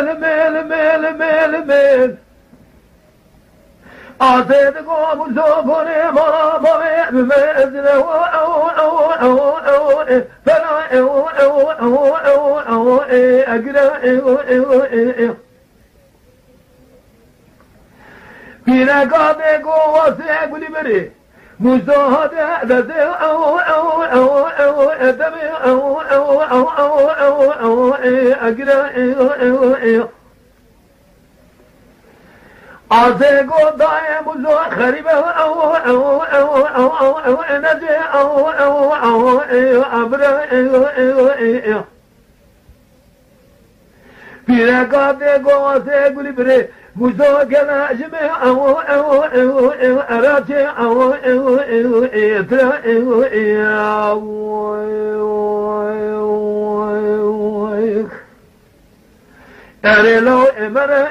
مل آزاد قوم زوبوني مرا بوي بمزل فلا أقرأ بينا قاضي قوة سيقولي بري مزاهدة ذاتي أقرأ آزگو دایم زو خریبه نجی ابره پیرکات گو آزگولی بره مزو گلا جمه اراچه أري لو إمرة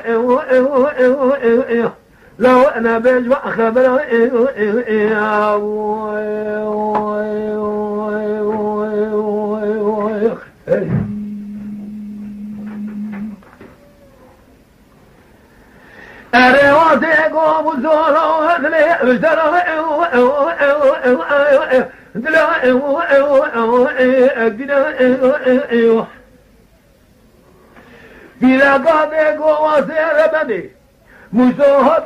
لو أنا بجمع خبرة أري واتي قوم زورا وهدلي بشترا بلا قاضي قوة سير بدي مشاهد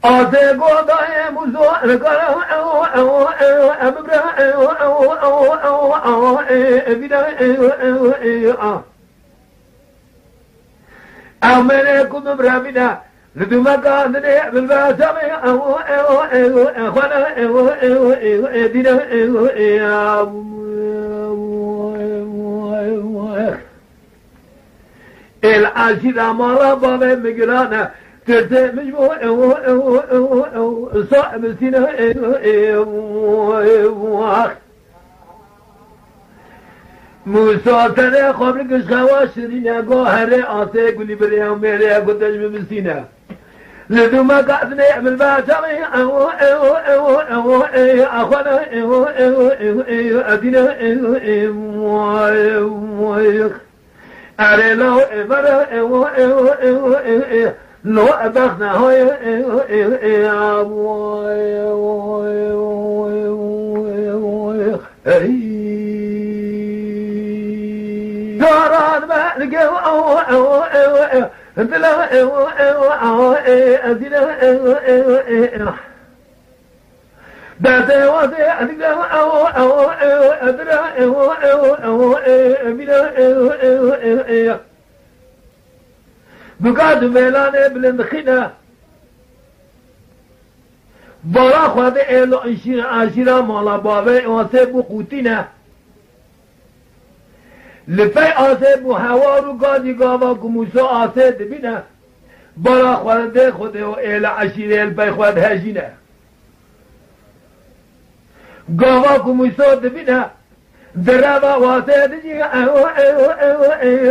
آسه قاضي مشاهد أمريكم برامنا لدوما قادني بالباسمي أخوانا دينا العاشرة مرة بابا مقرانا ترتي مجموع صاحب السنة موسى ترى قبل كشخوا شرينا قاهرة آسي قولي بريهم ميري قدش بمسينا لدو ما قاعد نعمل باسمي أخوانا أدينا أري لو إمرا لو أبخنا هاي داران ما لقوا بقاد ميلاني بلندخينا برا خواهد ايلو عشيرا مالا بابي واسيبو قوتينا لفي آسيبو هوارو قادي قاوا كموسو آسيب بنا برا خواهد خده و ايل عشيرا البي خواهد هاجينا قاوا كموسو بنا درابا واسيد جي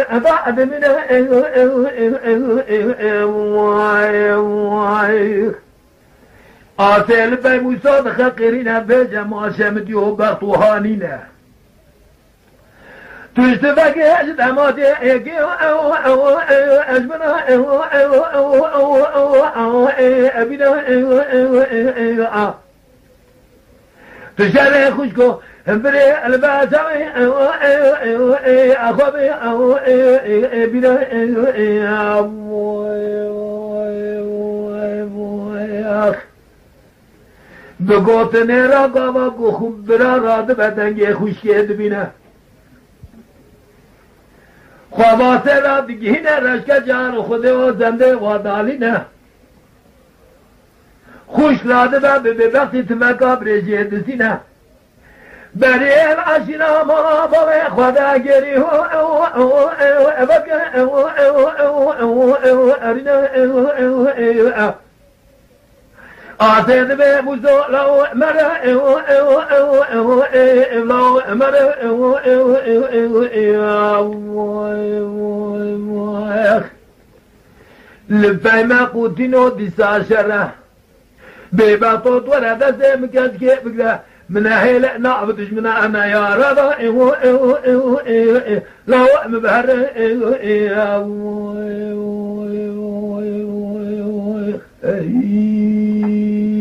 أبعد منا آسيل بي موسى دخقرين بيجا ما شمديو بغطوهانينا تشتفك يجد عماتي ايكي اجبنا ابنا تشاري خوشكو بري الباسمي اخوبي بنا بقوت نيرا قاوا خبرا راد بدنگي خوشكي دبنا خواباسه را بگهینه رشکه جان خوده و زنده و دالینه خوش لاده به ببختی تمکا برجه دسینه بری العشیره ما باوی خدا گری آسید به موزو لو مره لو مره لبای ما قوتینو دیسا شره ببطوط ولا دسته مكاتكي بقلا من هيل نعبدش من أنا يا رضا لو مبهر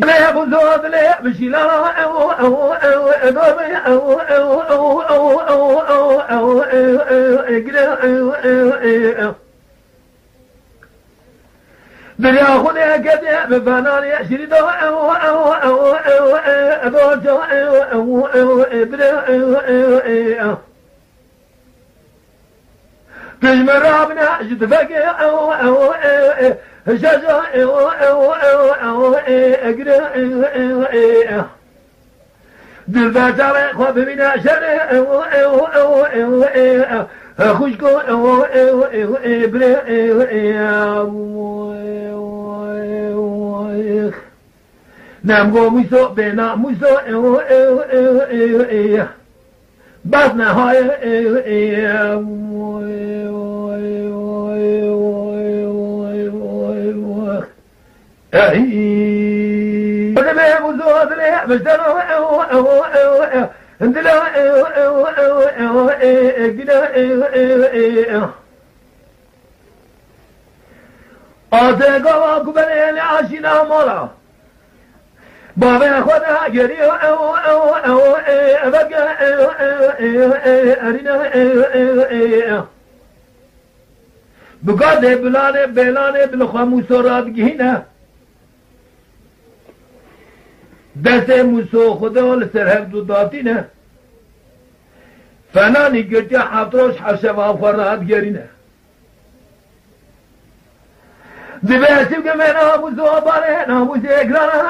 لا بزود لا بشي لا دنيا خذها كذا بفنان يشري دو تجمع رابنا جدفك شجا دل باشر خواب بنا شر خوشكو نمگو موسو بنا موسو بس نهای ودمه موسو دله بشترو اندلا آتگاه کبرین عاشینا مولا بابا خدا گری بقاده بلانه بلانه بالخاموسو رادگینه دست موسو خدا لسرهب دوداتینه فنانی گرتی حفظروش حشب آفراد گرینه دباسم كمان موسو باره ناموس اقرانا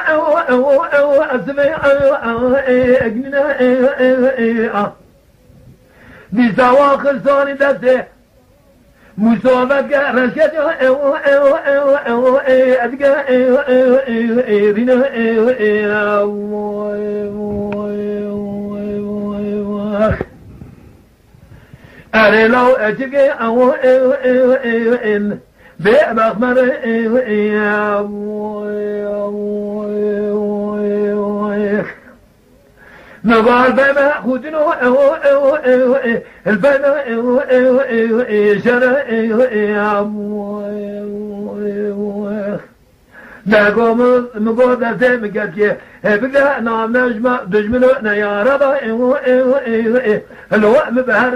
اسمي اجننا دي سواق صوني دسته موسو بقى رشكت ادقى رينا أنا لو أتجي بأخمر نقال بما خدنو البنا شرع نقوم مقودة سمكتي بقى نعم نجمع دجمنو يا رضا الوقم بهر